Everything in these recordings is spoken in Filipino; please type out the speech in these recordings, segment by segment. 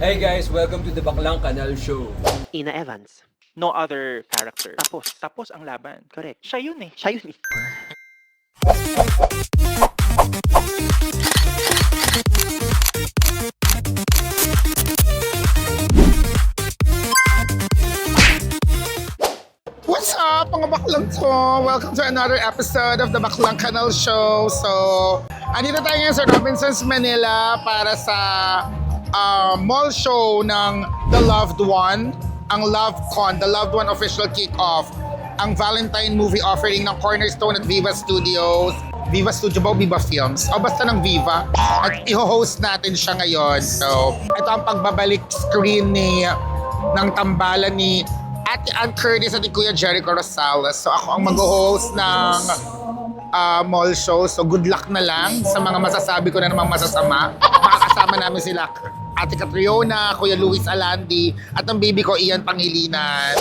Hey guys, welcome to the Baklang Kanal Show. Ina Evans. No other character. Tapos. Tapos ang laban. Correct. Siya yun eh. Siya yun eh. What's up, mga baklang to? Welcome to another episode of the Baklang Kanal Show. So, andito tayo ngayon sa Robinsons, Manila para sa mall show ng The Loved One, ang LoveCon, The Loved One official kick-off, ang Valentine movie offering ng Cornerstone at Viva Studios. Viva Studio ba o Viva Films? O basta ng Viva. At i-host natin siya ngayon. So, ito ang pagbabalik screen ng tambalan ni Ate Ann Curtis at ni Kuya Jericho Rosales. So ako ang mag-host ng mall show. So good luck na lang sa mga masasabi ko na namang masasama. Makakasama namin sila Ate Catriona, Kuya Luis Alandi, at ang baby ko Ian Pangilinan.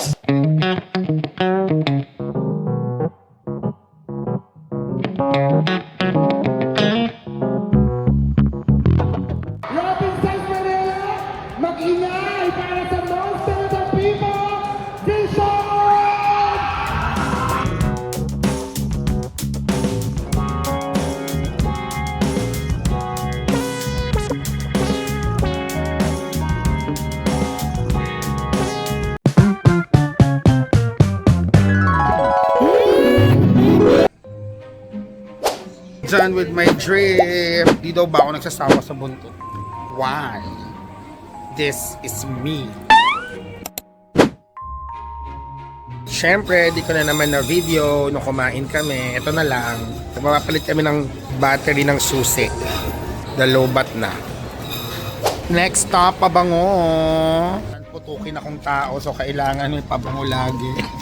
Robinsons Manila, mag-ingay para sa Monster of the People, Vision! Done with my drip. Di daw ba ako nagsasawa sa buntot? Why? This is me. Siyempre, di ko na naman na video nung kumain kami. Ito na lang. Mapapalit kami ng battery ng susi. The low-bat na. Next stop, pabango. Putukin akong tao, so kailangan may pabango lagi.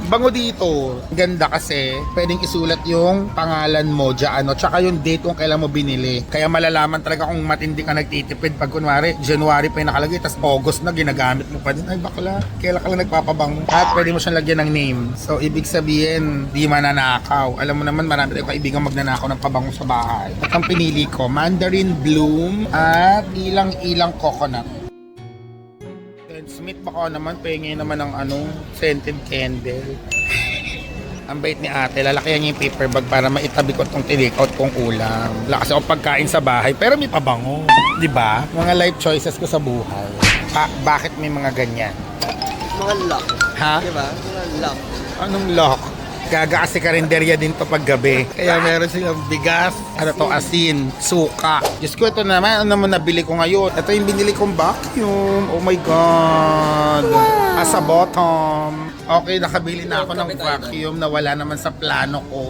Bango dito. Ganda kasi pwedeng isulat yung pangalan mo dyan, tsaka yung date kung kailan mo binili. Kaya malalaman talaga kung matindi ka nagtitipid pag kunwari January pa yung nakalagay tapos August na ginagamit mo pa din. Ay bakla, kailan ka lang nagpapabango. At pwede mo siyang lagyan ng name. So ibig sabihin, di mananakaw. Alam mo naman marami tayong kaibigan magnanakaw ng pabango sa bahay. At ang pinili ko, Mandarin Bloom at ilang coconut. Smith baka naman, pengin naman ng scented candle. Ang bait ni ate, lalakyan niya yung paper bag para maitabi ko itong tinik-out kong ulam. Wala kasi akong pagkain sa bahay, pero may pabango. Di ba? Mga life choices ko sa buhay. Bakit may mga ganyan? Mga lock. Ha? Diba? Mga lock. Anong lock? Gaga kasi karinderya din to pag gabi. Kaya meron silang bigas, asin, suka. Diyos ko, ito naman, ano naman nabili ko ngayon? Ito yung binili kong vacuum. Oh my God. As a bottom. Okay, nakabili na ako ng vacuum na wala naman sa plano ko.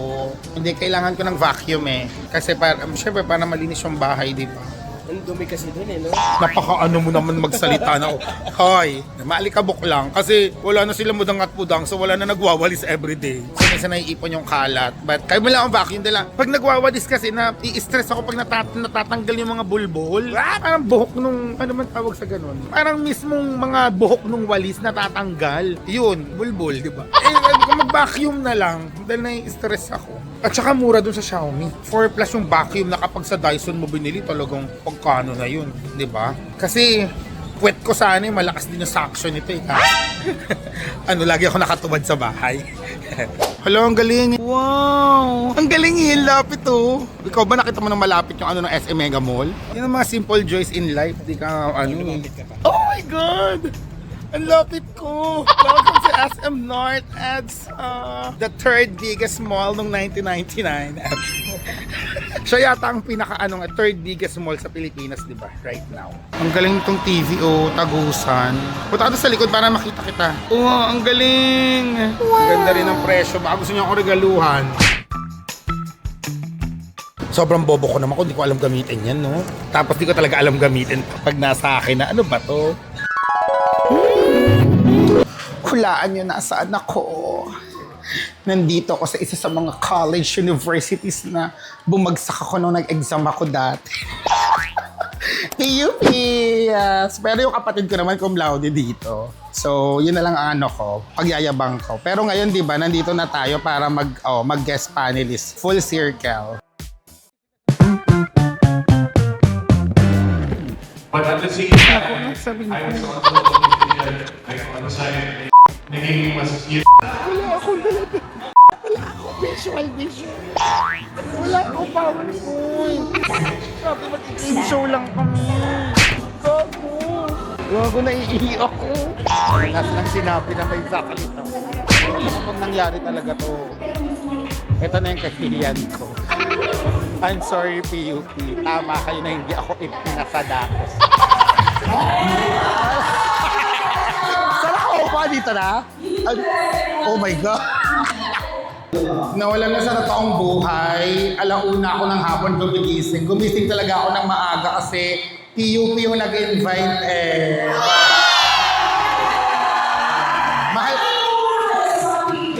Hindi, kailangan ko ng vacuum eh. Kasi syempre para malinis yung bahay, di ba? Ang dumi kasi dun eh, no? Napaka-ano mo naman magsalita na, hoy, maalikabok lang kasi wala na sila mudang at pudang so wala na nagwawalis everyday. So minsan naiipon yung kalat. But kaya mo lang ang vacuum dala. Pag nagwawalis kasi i-stress ako pag natatanggal yung mga bulbul. Parang buhok nung, ano man tawag sa ganun? Parang mismong mga buhok nung walis natatanggal. Yun, bulbul, di ba? Kung mag-vacuum na lang dahil nai-stress ako. At saka mura dun sa Xiaomi. 4 plus yung vacuum na kapag sa Dyson mo binili, talagang pagkano na yun. Di ba? Kasi puwet ko sana malakas din yung suction nito eh. Lagi ako nakatubad sa bahay. Hello, ang galing. Wow! Ang galing eh, lapit oh. Ikaw ba nakita mo nang malapit yung ng SM Mega Mall? Yan ang mga simple joys in life. Di ka Oh my God! Ang lapit ko! Welcome to SM North adds the third biggest mall nung 1999. Siya yata ang third biggest mall sa Pilipinas, di ba? Right now. Ang galing itong TV, tagusan. Punta ka sa likod para makita kita. Ang galing! Wow. Ang ganda rin ang presyo. Baka gusto niyo akong regaluhan. Sobrang bobo ko naman kung di ko alam gamitin yan, no? Tapos di ko talaga alam gamitin pag nasa akin na, ano ba to? Hulaan nyo nasaan ako. Nandito ako sa isa sa mga college universities na bumagsak ako nung nag-exam ako dati. PUP! Yes. Pero yung kapatid ko naman cum laude dito. So, yun na lang ang ko, pagyayabang ko. Pero ngayon, di ba, nandito na tayo para mag-guest panelist. Full circle. But at the same time, I was also looking at like on the side, naging mas Visual. Wala akong PowerPoint. Sabi mag-game show lang kami. Gago, naiihi ako. Lahat lang sinabi na may sakalita. Kung nangyari talaga to, ito na yung kahihiyan ko. I'm sorry, PUP. Tama kayo na hindi ako ipinasadakos. Saan ako pa dito na? Oh my God. Nawalan na sa totoong buhay. Alauna ako ng hapon gumigising. Gumising talaga ako ng maaga kasi PUP yung nag-invite Mahal.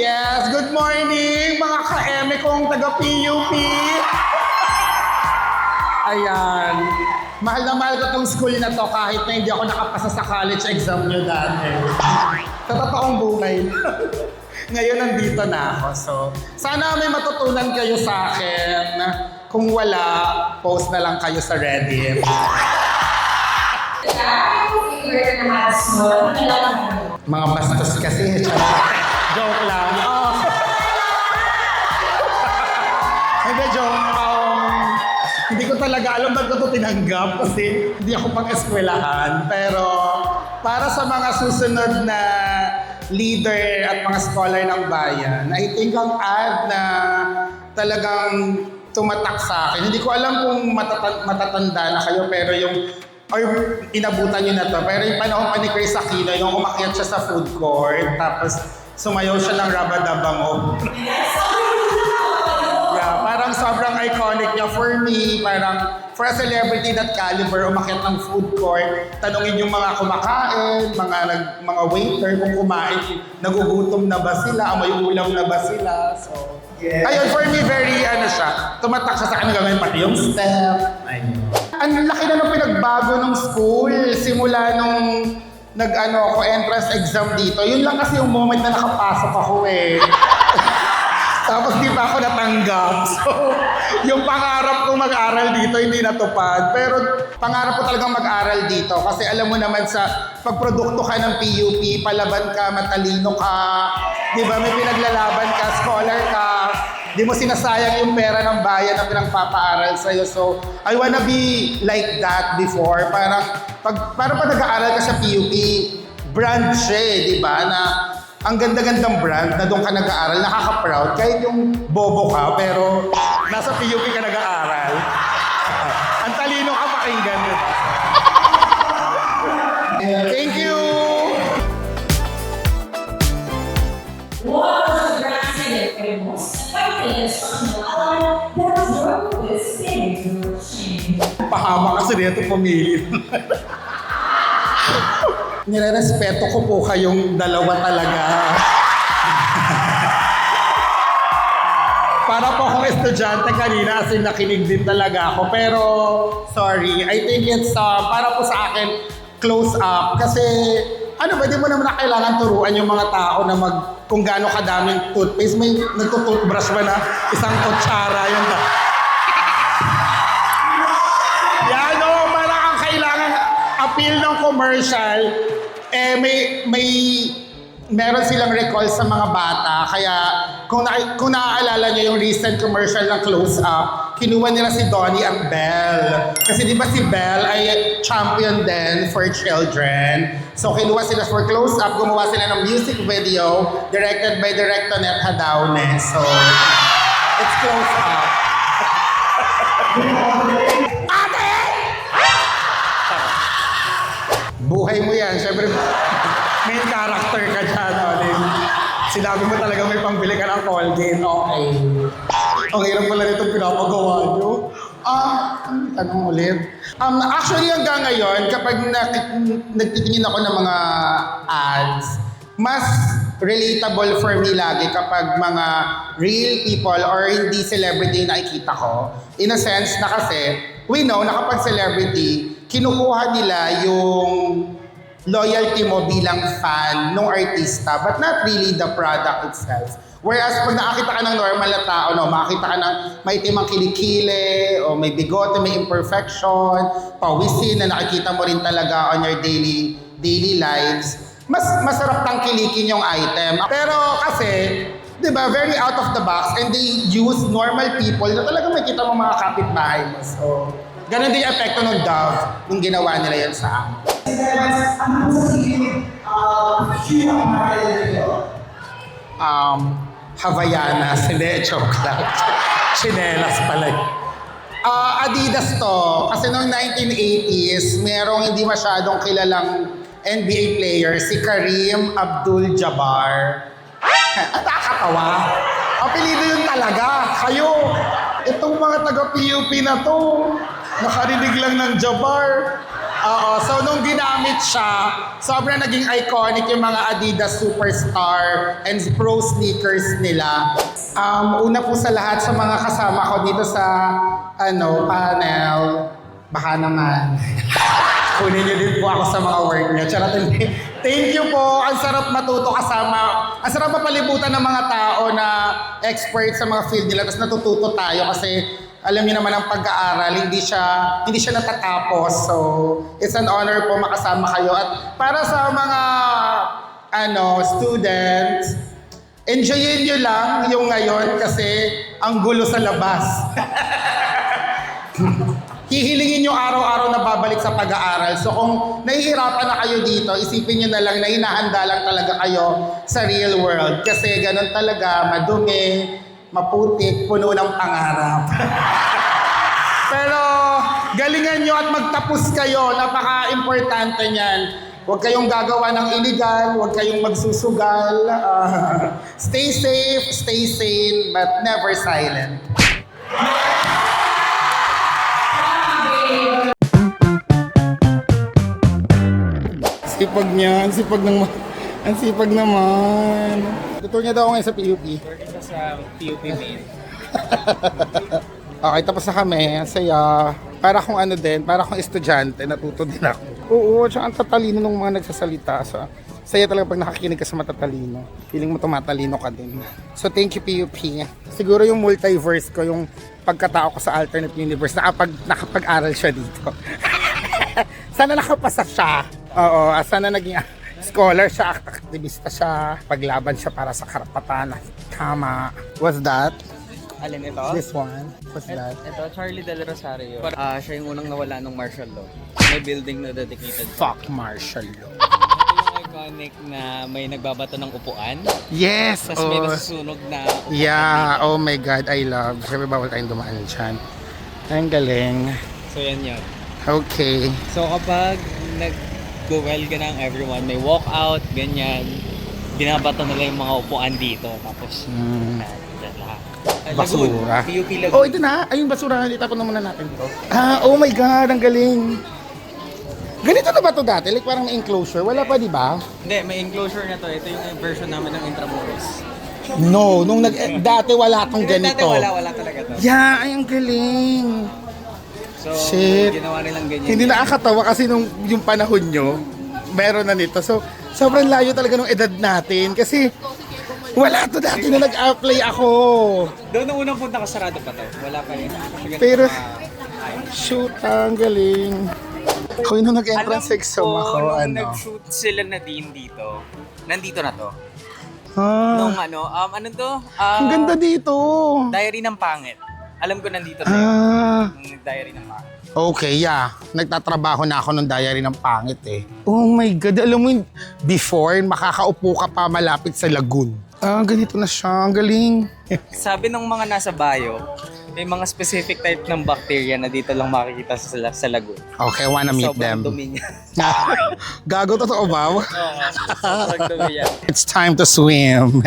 Yes, good morning mga ka-eme kong taga-PUP. Ayan. Mahal na mahal ko tong school na to kahit na hindi ako nakapasa sa college exam nyo dati. Sa totoong buhay. Ngayon nandito na ako. So, sana may matutunan kayo sa akin. Kung wala, post na lang kayo sa Reddit. Mga bastos kasi. Joke lang. Oh. Hindi, joke. Hindi ko talaga alam ba't ko ito tinanggap kasi hindi ako pang-eskwelahan. Pero para sa mga susunod na leader at mga scholar ng bayan, I think ang ad na talagang tumatak sa akin. Hindi ko alam kung matatanda na kayo pero or inabutan nyo na to. Pero yung panahon pa ni Chris Aquino, yung umakyat siya sa food court, tapos sumayaw siya ng Rabadabango. Yeah, parang sobrang iconic niya for me. Parang for a celebrity that caliber, umakyat ng food court, tanungin yung mga kumakain, mga waiter kung kumain, nagugutom na ba sila, may ulam na ba sila. So, yeah. Ayun, for me, very, tumatak siya sa akin gawin, pati yung step. Ayun. Ang laki na ng pinagbago ng school, simula nung ako entrance exam dito. Yun lang kasi yung moment na nakapasok ako eh. Tapos di pa ako natanggap. So, yung pangarap kong mag-aral dito hindi natupad. Pero pangarap ko talagang mag-aral dito. Kasi alam mo naman sa pagprodukto ka ng PUP, palaban ka, matalino ka, di ba may pinaglalaban ka, scholar ka, di mo sinasayang yung pera ng bayan na pinagpapaaral sa'yo. So, I wanna be like that before. Parang pag nag-aaral ka sa PUP, brand siya eh, di ba? Na ang ganda-gandang brand na doon ka nag-aaral, nakaka-proud. Kahit yung bobo ka, pero nasa PUP ka nag-aaral. Ang talino ka pakinggan, di ba? Thank you! Pahama kasi dito pumili. Nire-respeto ko po kayong dalawa talaga. Para po akong estudyante kanina kasi nakinig din talaga ako. Pero, sorry, I think it's para po sa akin, close up. Kasi, pwede mo naman na kailangan turuan yung mga tao na kung gaano kadaming toothpaste. May nagtutoothbrush ba na isang kutsara yun na. Yan o, parang ang kailangan appeal ng commercial, meron silang recall sa mga bata. Kaya kung naaalala nyo yung recent commercial ng Close Up, kinuha nila si Donnie at Belle. Kasi di ba si Belle ay champion din for children. So kinuha sila for Close Up, gumawa sila ng music video directed by Directonet Hadaune. So, it's Close Up. Buhay mo yan. Siyempre, main character ka dyan. Sinabi mo talaga may pangbili ka ng Colgate. Okay. Ang hirap pala nitong pinapagawa nyo. Tanong ulit. Actually, hanggang ngayon, kapag nagtitingin ako ng mga ads, mas relatable for me lagi kapag mga real people or hindi celebrity na nakikita ko. In a sense na kasi, we know na kapag celebrity, kinukuha nila yung loyalty mo bilang fan ng artista, but not really the product itself. Whereas pag nakakita ka ng normal na tao, no, makakita ka ng may timang kilikili, o may bigote, may imperfection, pawisin na nakikita mo rin talaga on your daily lives, mas masarap tangkilikin yung item. Pero kasi, di ba, very out of the box, and they use normal people na talagang makita mo mga kapitbahay mo. So, ganun din yung epekto ng Dove nung ginawa nila yan sa amin. Havaianas, hindi, joke lang. Chinelas pala. Adidas to, kasi noong 1980s, merong hindi masyadong kilalang NBA player, si Kareem Abdul-Jabbar. At nakakatawa. Apelido yun talaga. Kayo, itong mga taga-PUP na to, nakarinig lang ng Jabbar. So nung ginamit siya, sobrang naging iconic yung mga Adidas Superstar and Pro sneakers nila. Una po sa lahat sa mga kasama ko dito sa panel, baka naman. Kunin niyo din po ako sa mga work niyo. Charot, hindi. Thank you po. Ang sarap matuto kasama. Ang sarap mapalibutan ng mga tao na expert sa mga field nila. Tapos natututo tayo kasi alam niyo naman ang pag-aaral, hindi siya natatapos. So, it's an honor po makasama kayo. At para sa mga students, enjoyin niyo lang yung ngayon kasi ang gulo sa labas. Hihilingin nyo araw-araw na babalik sa pag-aaral. So kung nahihirapan na kayo dito, isipin nyo na lang na hinahanda lang talaga kayo sa real world. Kasi ganun talaga, madumi, maputik, puno ng pangarap. Pero galingan nyo at magtapos kayo, napaka-importante niyan. Huwag kayong gagawa ng illegal, huwag kayong magsusugal. Stay safe, stay sane, but never silent. Sipag niya, ang sipag naman. Tutur niya daw ako ngayon sa PUP. Tutur ka sa PUP main. Okay, tapos na kami. Ang saya. Para akong para akong estudyante, natuto din ako. Oo, tsaka ang tatalino ng mga nagsasalita. So, saya talaga pag nakakinig ka sa matatalino. Feeling mo tumatalino ka din. So, thank you PUP. Siguro yung multiverse ko, yung pagkatao ko sa alternate universe, nakapag-aral siya dito. Sana nakapasa siya. Oo, sana naging scholar siya, aktivista siya, paglaban siya para sa karapatan. Tama. What's that? Alin ito? This one? What's that? Ito, Charlie Del Rosario. Siya yung unang nawala ng martial law. May building na dedicated. Fuck martial law. Yung iconic na may nagbabato ng upuan. Yes! Tapos may nasusunog na upuan. Yeah, oh my God, I love. Siyempre bawal tayong dumaan dyan. Ang galing. So yan yun. Okay. So kapag nag-go-well ka ng everyone, may walk-out, ganyan, binabato nila yung mga upuan dito. Tapos, dyan lahat. Basura. PUP Lagoon. Oh, ito na. Ay, yung basura. Itapon na muna natin to. Oh my God, ang galing. Ganito na ba to dati? Like parang may enclosure. Wala pa, di ba? Hindi, may enclosure na to. Ito yung version namin ng Intramuros. No, dati wala tong ganito. Dati wala talaga to. Yeah, ay, ang galing. So, Shit. ginawa nilang ganyan. Hindi nakakatawa kasi yung panahon nyo, meron na nito. So, sobrang layo talaga ng edad natin. Kasi, wala to dati na nag-apply ako. Doon nung unang punta ko, sarado pa to. Wala pa yun. Pero, shoot, ang galing. Ako yung nag-entrance exam ako, nung nag-shoot sila na din dito, nandito na to. Nung ano to? Ang ganda dito. Diary ng Pangit. Alam ko nandito to. Nung Diary ng Pangit. Okay, yeah. Nagtatrabaho na ako ng Diary ng Pangit eh. Oh my God, alam mo yun, before, makakaupo ka pa malapit sa lagoon. Ganito na siya. Ang galing. Sabi ng mga nasa bio, may mga specific type ng bacteria na dito lang makikita sa lagoon. Okay, I wanna meet them. Sobrang dumi niya. Gago, totoo ba? Sobrang dumi yan. It's time to swim.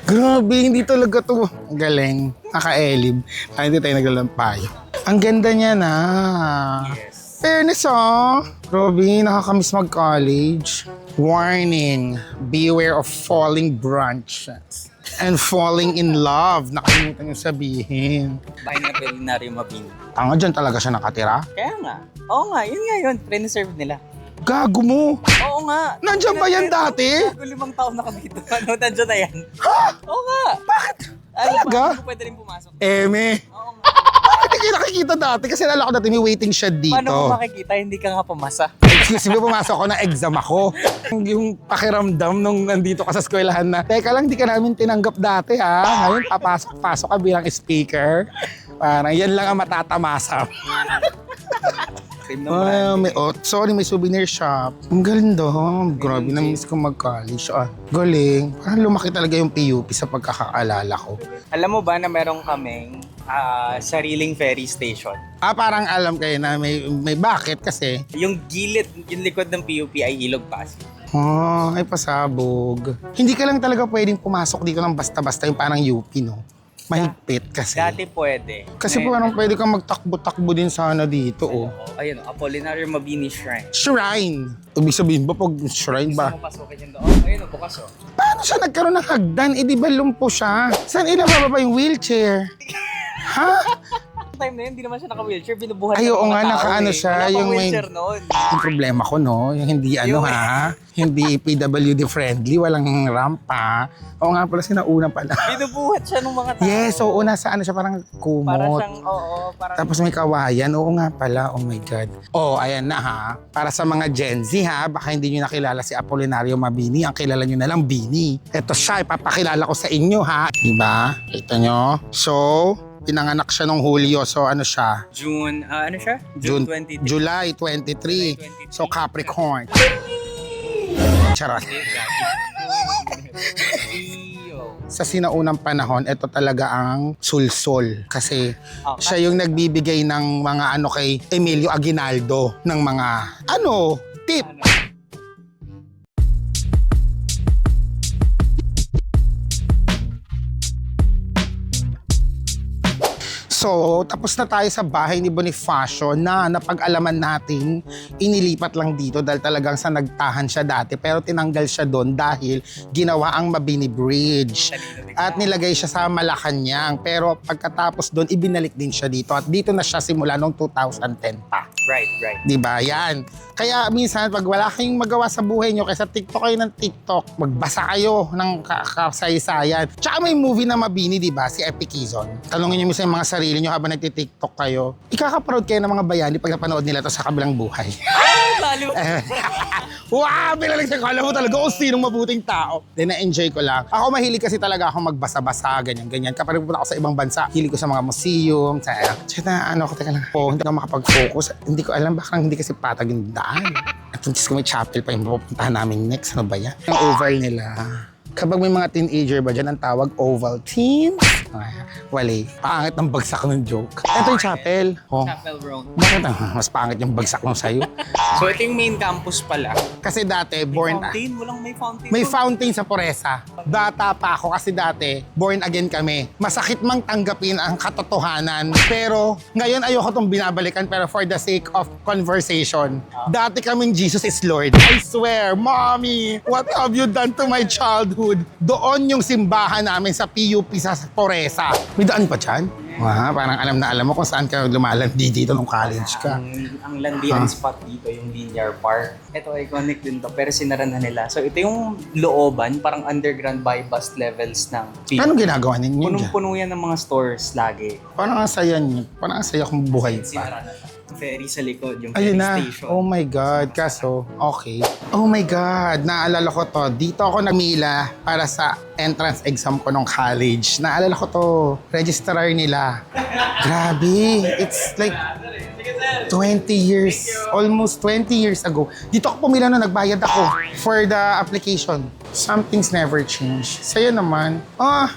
Grabe, hindi talaga to. Ang galing. Naka-elib. Hindi tayo naglalampayo. Ang ganda niya na. Yes. Fairness Grabe, nakakamiss mag-college. Warning, beware of falling branches. And falling in love. Nakalimutan yung sabihin. Pineapple na rin mabini. Tanga dyan talaga siya nakatira. Kaya nga. Oo nga, yun nga yun. Preserve nila. Gago mo. Oo nga. Nandiyan ba yan dati? Gago 5 taon na kami dito. Ano, nandiyan na yan? Ha? Oo nga. Bakit? Talaga? Hindi ko pwede rin pumasok. Eme. Oo nga. Bakit hindi nakikita dati? Kasi nalala ko dati may waiting shed dito. Paano mo makikita? Hindi ka nga pumasa. Excuse me, pumasok ako na exam ako. Yung pakiramdam nung nandito ka sa eskwelahan na, teka lang, di ka namin tinanggap dati ha. Ngayon, papasok-pasok ka bilang speaker. Parang yan lang ang matatamasa. Sorry, may souvenir shop. Ang ganda. Grabe, na-miss ko mag-college. Galing. Parang lumaki talaga yung PUP sa pagkakaalala ko. Alam mo ba na meron kaming sariling ferry station? Parang alam kayo na may bakit kasi. Yung gilid, yung likod ng PUP ay Ilog Pasig. Ay pasabog. Hindi ka lang talaga pwedeng pumasok dito ng basta-basta yung parang UP, no? Mahigpit kasi. Dati pwede. Kasi parang pwede kang magtakbo-takbo din sana dito, oh. Ayun, Apollinario Mabini Shrine. Shrine! Ibig sabihin ba pag shrine ba? Gusto mo pasukin yun doon? Ayun, bukas oh. Paano siya nagkaroon ng hagdan? Di ba lumpo siya? Saan inababa yung wheelchair? Ha? Time na yun, hindi naman siya naka-wheelchair. Binubuhat Ay, ng oo mga nga, tao, nakaano eh. siya, Wala pang yung may- wheelchair noon. Yung problema ko, no? Yung hindi hindi PWD friendly, walang rampa. Oo nga pala, sinauna pala. Binubuhat siya ng mga tao. Yes, oo, nasa ano siya, parang kumot. Para siyang, parang... Tapos may kawayan. Oo nga pala. Oh my God. Oh, ayan na ha. Para sa mga Gen Z ha, baka hindi nyo nakilala si Apollinario Mabini. Ang kilala nyo na lang, Bini. Ito siya, ipapakilala ko sa inyo ha. Diba? Kita nyo? So, pinanganak siya nung Hulyo. So, ano siya? June, ano siya? June 23. July 23. So, Capricorn. Charot. Sa sinaunang panahon, ito talaga ang sulsol. Kasi siya yung nagbibigay ng mga ano kay Emilio Aguinaldo ng mga tip. So, tapos na tayo sa bahay ni Bonifacio na napag-alaman natin, inilipat lang dito dahil talagang sa nagtahan siya dati pero tinanggal siya doon dahil ginawa ang Mabini Bridge. At nilagay siya sa Malacanang pero pagkatapos doon, ibinalik din siya dito at dito na siya simula noong 2010 pa. Right. Diba? Yan. Kaya minsan, pag wala kayong magawa sa buhay nyo, kaysa TikTok kayo ng TikTok, magbasa kayo ng kasaysayan. Tsaka may movie na Mabini, diba? Si Epic Quezon. Tanungin nyo minsan yung mga sarili nyo habang nagtitiktok kayo. Ikaka-proud kayo ng mga bayani pag napanood nila to sa kabilang buhay. Lalo. Wow! Pinalagsan ko. Alam mo talaga kung sinong mabuting tao. Then na-enjoy ko lang. Ako mahilig kasi talaga ako magbasa-basa, ganyan-ganyan. Kapag pupunta ako sa ibang bansa, hilig ko sa mga museum, sa teka lang. Hindi ako makapag-focus. Hindi ko alam, baka hindi kasi patag yung daan. At Diyos ko, may chapel pa yung pupuntahan namin next. Ano ba yan? Ang oval nila. Kapag may mga teenager ba dyan, ang tawag oval teens? Wali. Pangit ng bagsak ng joke. Ito yung chapel. Chapel Road. Bakit mas pangit yung bagsak nung sa'yo? So ito yung main campus pala. Kasi dati, Fountain? Walang may fountain. may fountain sa Poresa. Bata pa ako kasi dati, born again kami. Masakit mang tanggapin ang katotohanan. Pero ngayon ayoko itong binabalikan pero for the sake of conversation. Dati kaming Jesus is Lord. I swear, Mommy, what have you done to my childhood? Doon yung simbahan namin sa PUP sa Poresa. May daan pa dyan? Parang alam na alam mo kung saan ka lumalandi dito nung college ka. Ang landian spot dito, yung Linear Park. Ito, iconic din to, pero sinara na nila. So ito yung looban, parang underground by bus levels ng PUP. Anong ginagawa ninyo dyan? Punong-puno yan ng mga stores lagi. Parang ang saya niyo. Parang ang saya kong buhay pa. Sinara na. Ferry sa likod, yung Ayun ferry na. station. Oh my God. Kaso, okay. Oh my God. Naalala ko to. Dito ako namila para sa entrance exam ko nung college. Naalala ko to. Registrar nila. Grabe. It's like 20 years. Almost 20 years ago. Dito ako pumila nung nagbayad ako for the application. Some things never change. Sa'yo naman,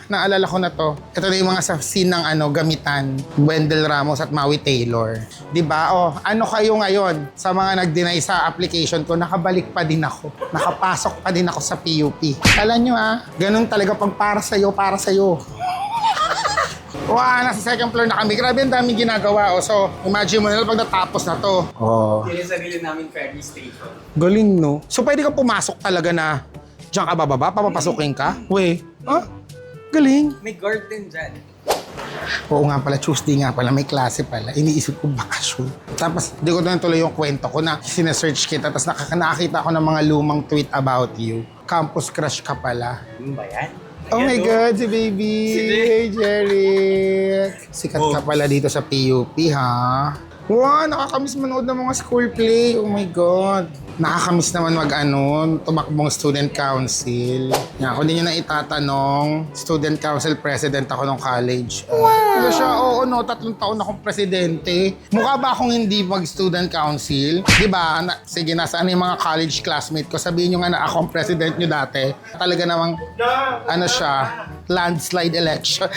naalala ko na to. Ito na yung mga sa scene ng gamitan. Wendell Ramos at Maui Taylor. Diba? Ano kayo ngayon sa mga nag-deny sa application ko? Nakabalik pa din ako. Nakapasok pa din ako sa PUP. Alam nyo ganun talaga pag para sa'yo, para sa'yo. Nasa second floor na kami. Grabe ang daming ginagawa. So, imagine mo na pag natapos na to. Yun yung sarili namin ferry station. Galing, no? So, pwede kang pumasok talaga na diyan ka bababa, papapasukin ka? Galing. May guard din dyan. Oo nga pala, Tuesday nga pala, may klase pala. Iniisip ko bakasyon. Tapos, di ko na tuloy yung kwento ko na sinesearch kita, tapos nakakita ako ng mga lumang tweet about you. Campus crush ka pala. Yun ba yan? Oh my God, si baby! Hey, Jerry! Sikat ka pala dito sa PUP, ha? Wow, nakakamiss manood ng mga school play. Oh my God. Nakakamiss naman tumakbong student council. Yan, kung di nyo na itatanong, student council president ako ng college. Wow! Diba siya, oo, 3 taon akong presidente. Mukha ba akong hindi mag-student council? Diba? Sige, nasaan yung mga college classmate ko? Sabihin nyo nga na ako ang president nyo dati. Talaga namang, landslide election.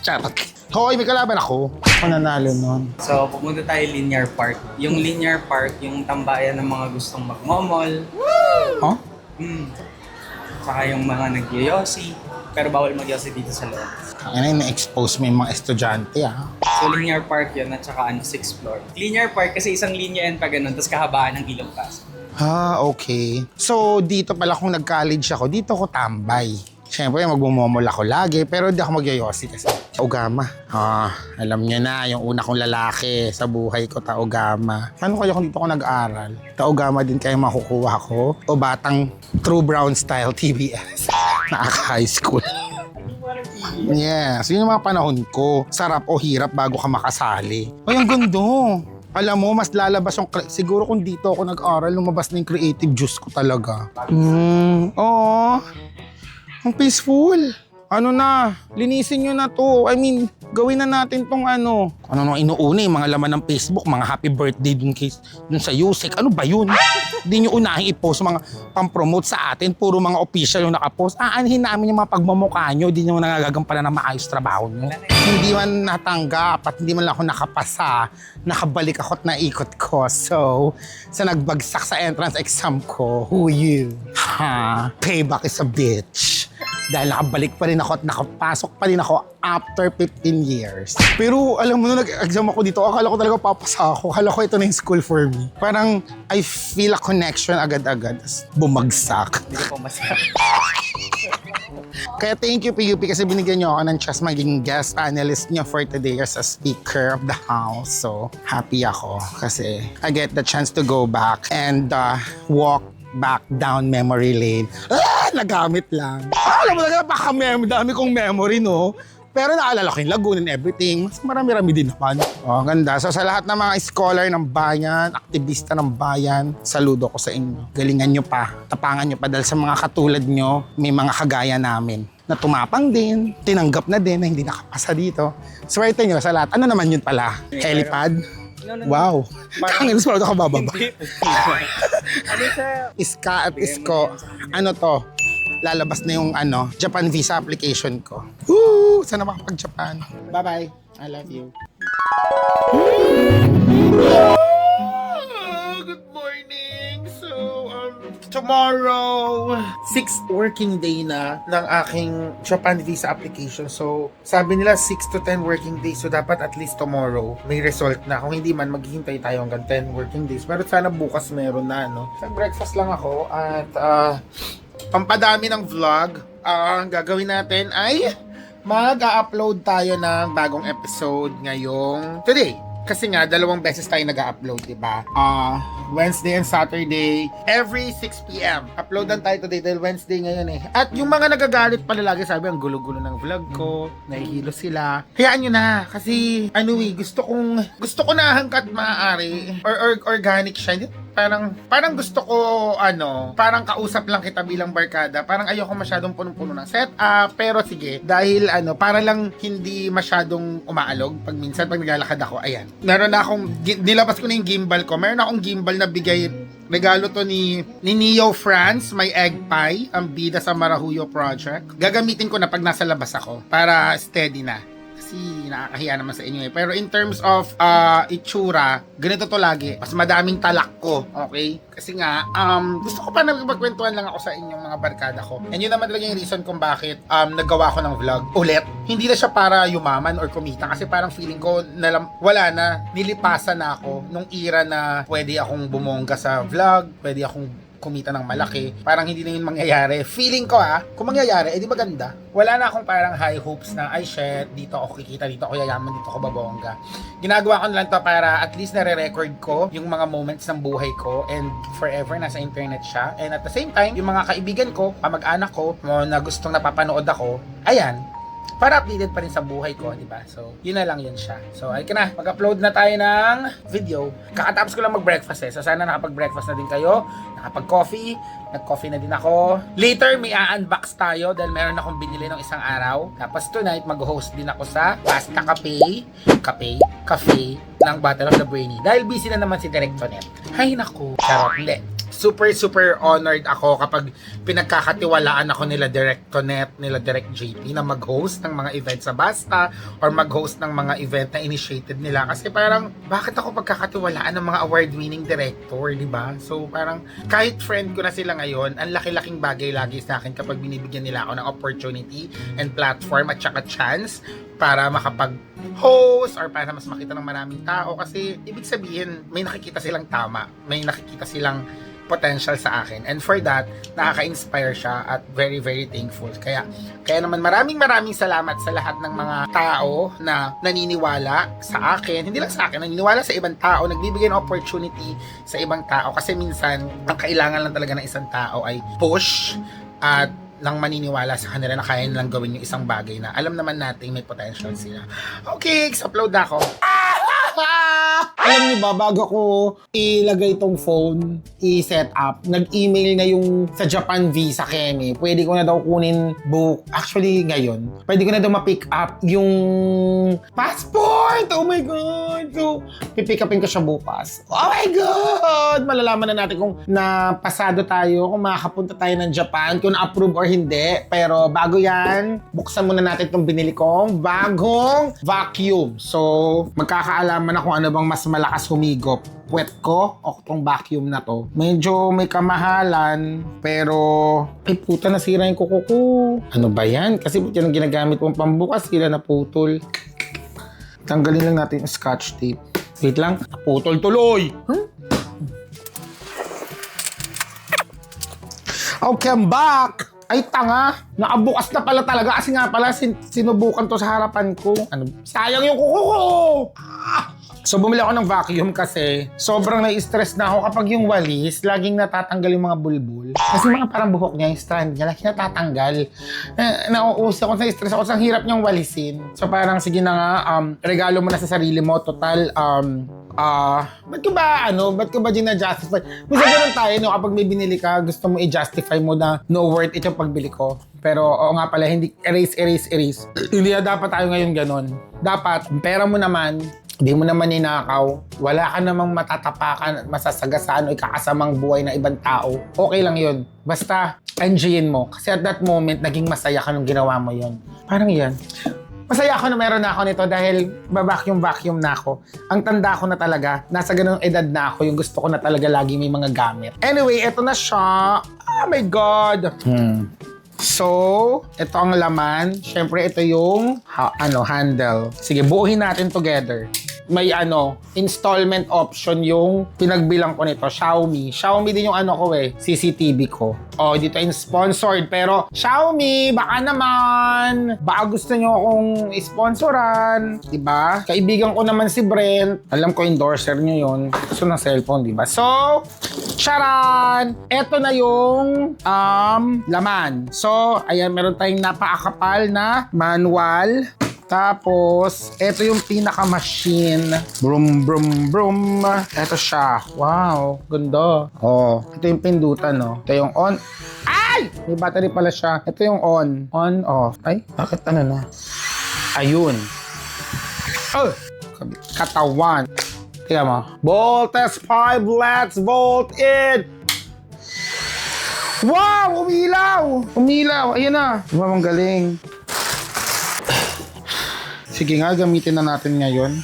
Charot. Hoy, may kalaban ako. Ako nanalo nun. So, pumunta tayo Linear Park. Yung Linear Park, yung tambayan ng mga gustong magmomol. Huh? Saka yung mga nagyoyosi. Pero bawal magyosi dito sa loob. Ano na-expose mo yung mga estudyante, ha? So, Linear Park yun at saka 6th floor. Linear Park kasi isang linya yan pa ganun, tapos kahabaan ng ilong paso. Okay. So, dito pala kung nag-college ako, dito ako tambay. Siyempre, magmumomol ako lagi, pero hindi ako magyoyosi kasi. Taogama. Alam niyo na, yung una kong lalaki sa buhay ko, Taogama. Ano kaya kung dito ako nag-aral? Taogama din kayo makukuha ko? O batang True Brown Style TBS? Nakaka-high school. Yes, yun yung mga panahon ko. Sarap o hirap bago ka makasali. Ay, ang gundo. Alam mo, mas lalabas yung... Siguro kung dito ako nag-aral, lumabas na yung creative juice ko talaga. Oo. Ang peaceful. Ano na, linisin nyo na to. I mean, gawin na natin tong ano nang inuuna yung mga laman ng Facebook, mga happy birthday dun sa Yusek. Ano ba yun? Hindi nyo unahing i-post mga pang-promote sa atin. Puro mga official yung nakapost. Aanhin namin yung mga pagmamukha nyo. Hindi nyo nagagampanan ng maayos trabaho nyo. Hindi man natanggap at hindi man lang ako nakapasa. Nakabalik ako at naikot ko. So, sa nagbagsak sa entrance exam ko, who you? Payback is a bitch. Dahil nakabalik pa rin ako at nakapasok pa rin ako after 15 years. Pero alam mo, nung nag-exam ako dito, akala ko talaga papasa ako. Akala ko ito na yung school for me. Parang I feel a connection agad-agad. Bumagsak. Hindi ko masarap. Kaya thank you PUP kasi binigyan niyo ako ng chance maging guest panelist niyo for today as a speaker of the house. So happy ako kasi I get the chance to go back and walk back down memory lane. Nagamit lang. Alam mo talaga, dami kong memory, no? Pero naalala ko yung Laguna and everything. Mas marami-rami din naman. Ganda. So sa lahat ng mga scholar ng bayan, aktivista ng bayan, saludo ko sa inyo. Galingan nyo pa, tapangan nyo pa dahil sa mga katulad nyo, may mga kagaya namin na tumapang din, tinanggap na din na hindi nakapasa dito. Swerte nyo sa lahat. Ano naman yun pala? Helipad? Wow. Tangin, mas parang ako bababa. Ano siya? Iska at isko. Ano to? Lalabas na yung Japan visa application ko. Woo! Sana makapag-Japan. Bye-bye. I love you. Good morning! So, tomorrow, 6th working day na ng aking Japan visa application. So, sabi nila 6 to 10 working days. So, dapat at least tomorrow may result na. Kung hindi man, maghihintay tayo hanggang 10 working days. Pero sana bukas meron na, no? Sa breakfast lang ako at pampadami ng vlog. Ang gagawin natin ay mag-upload tayo ng bagong episode ngayong today. Kasi nga, 2 beses tayo nag-upload, diba? Wednesday and Saturday, every 6 p.m. Uploadan tayo today dahil Wednesday ngayon eh. At yung mga nagagalit pala lagi, sabi, ang gulo-gulo ng vlog ko, nahihilo sila. Hayaan nyo na, kasi gusto ko na hanggat maaari, or organic siya. Parang gusto ko, parang kausap lang kita bilang barkada. Parang ayoko masyadong punong-puno ng setup. Pero sige, dahil para lang hindi masyadong umaalog. Pag naglalakad ako, ayan. Meron na akong, nilabas ko na yung gimbal ko. Meron akong gimbal na bigay, regalo to ni Neo France, may egg pie, ang bida sa Marahuyo Project. Gagamitin ko na pag nasa labas ako, para steady na. Kasi nakakahiya naman sa inyo eh. Pero in terms of itsura, ganito to lagi. Mas madaming talak ko, okay? Kasi nga, gusto ko pa na magkwentuhan lang ako sa inyong mga barkada ko. And yun naman talaga yung reason kung bakit naggawa ko ng vlog ulit. Hindi na siya para yumaman or kumita. Kasi parang feeling ko, wala na, nilipasan na ako nung era na pwede akong bumongga sa vlog, pwede akong kumita ng malaki. Parang hindi na yun mangyayari. Feeling ko kung mangyayari, edi maganda. Wala na akong parang high hopes na, ay shit, dito ako kikita, dito ako yayaman, dito ako babongga. Ginagawa ko na lang to para at least nare-record ko yung mga moments ng buhay ko and forever nasa internet siya. And at the same time, yung mga kaibigan ko, kamag-anak ko, na gustong napapanood ako, ayan, para updated pa rin sa buhay ko, di ba? So, yun na lang yun siya. So, ay ka na, mag-upload na tayo ng video. Kakatapos ko lang mag-breakfast So, sana nakapag-breakfast na din kayo, nakapag-coffee, nag-coffee na din ako. Later, may a-unbox tayo dahil meron akong binili ng isang araw. Tapos tonight, mag-host din ako sa Pasta Cafe ng Battle of the Brainy. Dahil busy na naman si Direk Tonet. Hay naku, charot, hindi. Super honored ako kapag pinagkakatiwalaan ako nila Direk Tonet, nila Direk JP na mag-host ng mga event sa Basta or mag-host ng mga event na initiated nila. Kasi parang, bakit ako pagkakatiwalaan ng mga award-winning director, di ba? So parang, kahit friend ko na sila ngayon, ang laki-laking bagay lagi sa akin kapag binibigyan nila ako ng opportunity and platform at saka chance para makapag-host or para mas makita ng maraming tao. Kasi, ibig sabihin, may nakikita silang tama, may nakikita silang potential sa akin. And for that, nakaka-inspire siya at very thankful. Kaya naman maraming salamat sa lahat ng mga tao na naniniwala sa akin. Hindi lang sa akin, naniniwala sa ibang tao, nagbibigay ng opportunity sa ibang tao. Kasi minsan, ang kailangan lang talaga ng isang tao ay push at lang maniniwala sa kanila na kaya nilang gawin yung isang bagay na alam naman natin may potential sila. Okay, upload na ako. Alam niyo ba, bago ko ilagay tong phone, i-set up, nag-email na yung sa Japan visa Kemi. Pwede ko na daw kunin book. Actually, ngayon, pwede ko na daw ma-pick up yung passport! Oh my God! So, pipick upin ko siya bukas. Oh my God! Malalaman na natin kung napasado tayo, kung makakapunta tayo ng Japan, kung na-approve or hindi. Pero bago yan, buksan muna natin itong binili kong bagong vacuum. So, magkakaalaman na kung ano bang mas malakas humigop. Puwet ko o itong vacuum na to. Medyo may kamahalan, pero ay puta, nasira yung kuko ko. Ano ba yan? Kasi yan ang ginagamit mong pambukas, sila naputol. Tanggalin lang natin yung scotch tape. Wait lang, naputol tuloy! Okay, I'm back! Ay, tanga! Nakabukas na pala talaga kasi nga pala sinubukan to sa harapan ko. Ano? Sayang yung kuko ko! So, bumili ako ng vacuum kasi sobrang nai-stress na ako kapag yung walis, laging natatanggal yung mga bulbul. Kasi mga parang buhok niya, yung strand niya, lagi natatanggal. Nauuso ako, na-stress ako, ang hirap niyang walisin. So, parang sige na nga, regalo mo na sa sarili mo, total, ba't ko ba gina-justify? Minsan ganun tayo, no, kapag may binili ka, gusto mo i-justify mo na no worth it yung pagbili ko. Pero, oo nga pala, hindi, erase. Hindi na dapat tayo ngayon ganun. Dapat, pera mo naman, hindi mo naman ninakaw, wala ka namang matatapakan, masasagasaan o ikakasamang buhay ng ibang tao. Okay lang yun. Basta, enjoyin mo. Kasi at that moment, naging masaya ka nung ginawa mo yun. Parang yan. Masaya ako na meron na ako nito dahil vacuum na ako. Ang tanda ko na talaga, nasa ganung edad na ako, yung gusto ko na talaga lagi may mga gamit. Anyway, eto na siya. Oh my God! So, ito ang laman. Siyempre, ito yung handle. Sige, buuhin natin together. May installment option yung pinagbilang ko nito, Xiaomi. Xiaomi din yung CCTV ko. Oh, dito yung sponsored. Pero, Xiaomi, baka naman. Baka gusto nyo akong sponsoran. Diba? Kaibigan ko naman si Brent. Alam ko, endorser nyo yun. Gusto ng cellphone, diba? So, charan! Ito na yung laman. So, ayan, meron tayong napakakapal na manual. Tapos, ito yung pinaka-machine. Brum. Ito siya. Wow, ganda. Oh, ito yung pindutan, no? Ito yung on. Ay! May battery pala siya. Ito yung on. On, off. Ay, bakit na? Ayun. Oh! Katawan. Tingnan mo. Voltes 5, let's volt it! Wow! Umilaw! Ayan na. Diba, ang galing. Sige nga, gamitin na natin ngayon.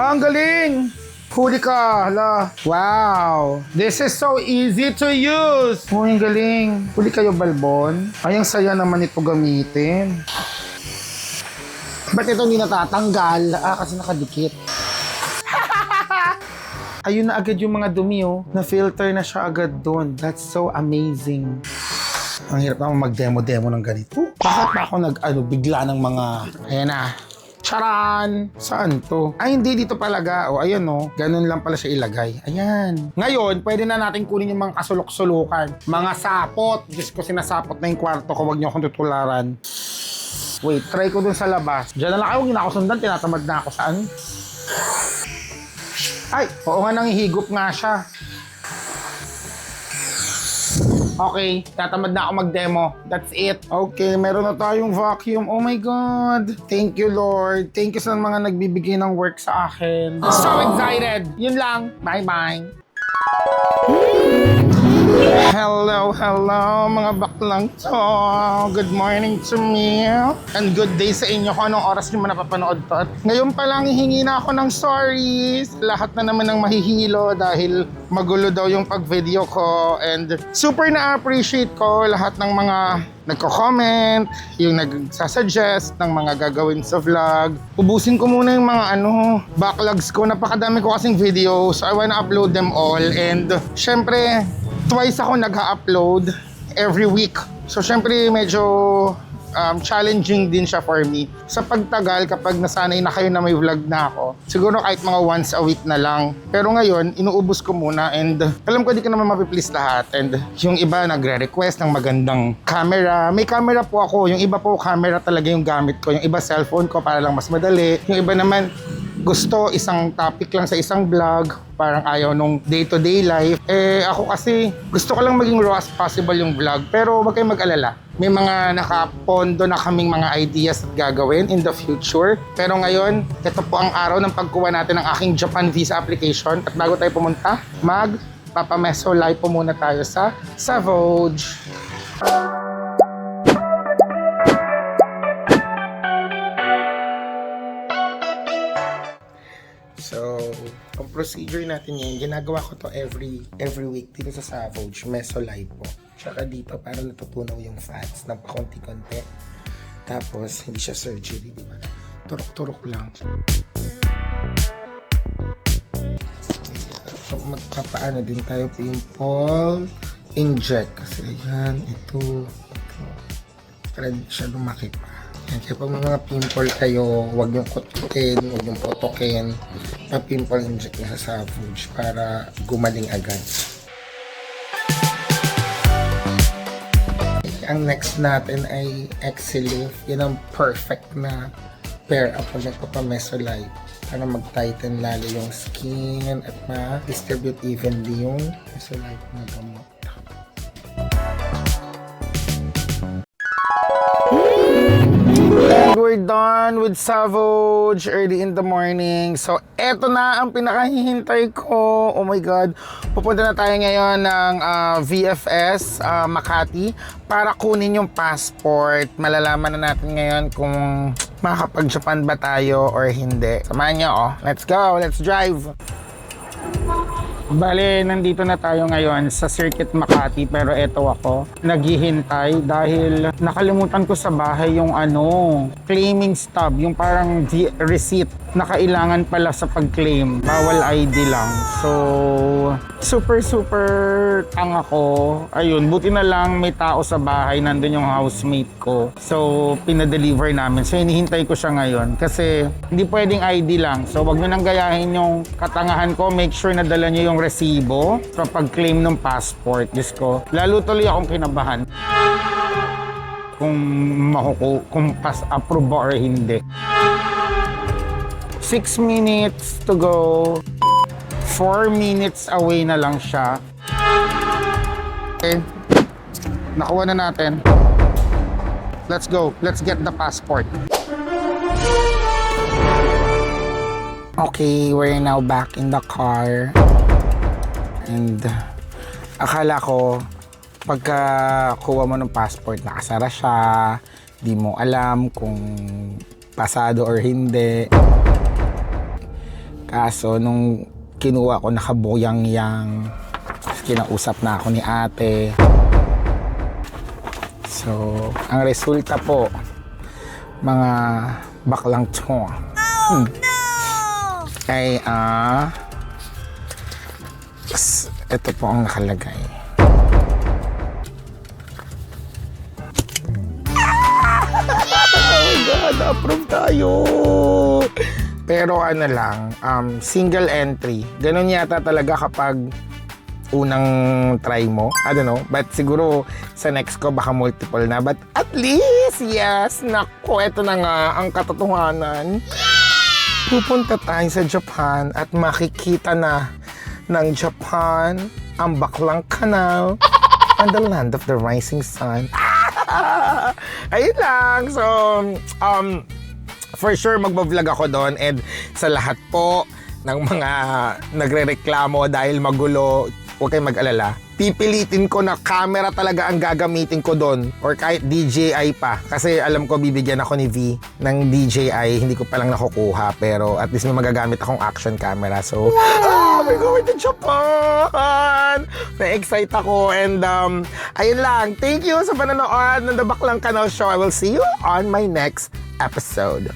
Ang galing! Huli ka, hala. Wow! This is so easy to use! Ang galing. Huli kayo, Balbon. Ay, ang saya naman ito gamitin. Ba't ito hindi natatanggal? Kasi nakadikit. Ayun na agad yung mga dumi, oh. Na-filter na siya agad doon. That's so amazing. Ang hirap naman mag-demo-demo ng ganito. Bakit pa ako bigla ng mga... Ayan na. Charan! Saan to? Ay, hindi dito palaga. O, ayan, oh. Ganun lang pala siya ilagay. Ayan. Ngayon, pwede na natin kunin yung mga kasulok-sulukan. Mga sapot. Diyos ko, sinasapot na yung kwarto ko. Huwag niyo akong tutularan. Wait, try ko dun sa labas. Diyan na lang. Ay, huwag na ako sundan. Tinatamad na ako saan. Ay, oo nga, nangihigop nga siya. Okay, tatamad na ako mag-demo. That's it. Okay, meron na tayong vacuum. Oh my God. Thank you, Lord. Thank you sa mga nagbibigay ng work sa akin. So excited. Yun lang. Bye-bye. Hello, mga baklang to. Good morning to me. And good day sa inyo kung anong oras nyo man napapanood to. At ngayon pa lang hihingi na ako ng sorries. Lahat na naman ng mahihilo dahil magulo daw yung pag-video ko. And super na-appreciate ko lahat ng mga nagko-comment, yung nagsasuggest ng mga gagawin sa vlog. Ubusin ko muna yung mga backlogs ko. Napakadami ko kasing video, so I wanna upload them all. And syempre, twice ako nag-upload every week. So syempre, medyo challenging din siya for me. Sa pagtagal, kapag nasanay na kayo na may vlog na ako, siguro kahit mga once a week na lang. Pero ngayon, inuubos ko muna and alam ko di ko naman mapiplease lahat. And yung iba nagre-request ng magandang camera. May camera po ako. Yung iba po, camera talaga yung gamit ko. Yung iba, cellphone ko para lang mas madali. Yung iba naman, gusto isang topic lang sa isang vlog. Parang ayaw nung day-to-day life. Ako kasi, gusto ko lang maging raw as possible yung vlog. Pero wag kayong mag-alala. May mga nakapondo na kaming mga ideas at gagawin in the future. Pero ngayon, ito po ang araw ng pagkuha natin ng aking Japan visa application. At bago tayo pumunta, magpapameso live po muna tayo sa Savage. So, ang procedure natin ngayon, ginagawa ko to every week dito sa Savage, Meso Live po. Tsaka dito para natutunaw yung fats ng pakunti-kunti. Tapos, hindi siya surgery, di ba? Turok-turok lang. So, magpapaano din tayo pimple inject. Kasi yan, ito. Para di siya lumaki pa. Yan, kaya pag mga pimple kayo, huwag yung kutukin, huwag yung potokin. Pa-pimple inject na sa Savage para gumaling agad. Ang next natin ay Exilift. Yan ang perfect na pair up pag nagpapameso live para mag-tighten lalo yung skin at ma-distribute evenly yung meso live na gamot. We're done with Savage early in the morning. So, eto na ang pinakahihintay ko. Oh my God. Pupunta na tayo ngayon ng VFS Makati para kunin yung passport. Malalaman na natin ngayon kung makakapag-Japan ba tayo or hindi. Samahan niyo, oh. Let's go. Let's drive. Bale, nandito na tayo ngayon sa Circuit Makati pero eto ako, naghihintay dahil nakalimutan ko sa bahay yung claiming stub, yung parang receipt na kailangan pala sa pag-claim. Bawal ID lang. So, super tang ako. Ayun, buti na lang may tao sa bahay, nandun yung housemate ko. So, pinadeliver namin. So, hinihintay ko siya ngayon kasi hindi pwedeng ID lang. So, wag nyo nang gayahin yung katangahan ko. Make sure na dala nyo yung resibo sa pag-claim ng passport. Diyos ko, lalo tuloy akong kinabahan kung pass-approve or hindi. 6 minutes to go. 4 minutes away na lang siya. Okay. Nakuha na natin. Let's go. Let's get the passport. Okay, we're now back in the car. And akala ko pagka kuha mo ng passport, nakasara siya. Di mo alam kung pasado or hindi. Kaso nung kinuha ko, nakabuyang-yang. Kinausap na ako ni ate. So, ang resulta po, mga baklang to. Oh, no! Ay, Ito po ang nakalagay. Oh my God, approve tayo! Pero ano lang, single entry. Ganun yata talaga kapag unang try mo. I don't know. But siguro sa next ko baka multiple na. But at least, yes! Naku, ito na nga ang katotohanan. Pupunta tayo sa Japan at makikita na ng Japan ang Baklang Canal and the land of the rising sun. Ayun lang. So, for sure magbablog ako doon, and sa lahat po ng mga nagrereklamo dahil magulo, huwag kayong mag-alala. Pipilitin ko na camera talaga ang gagamitin ko doon, or kahit DJI pa. Kasi alam ko bibigyan ako ni V ng DJI, hindi ko palang nakukuha, pero at least may magagamit akong action camera. So, we're going to Japan! Na-excite ako, and ayun lang. Thank you sa panonood ng The Baklang Canal Show. I will see you on my next episode.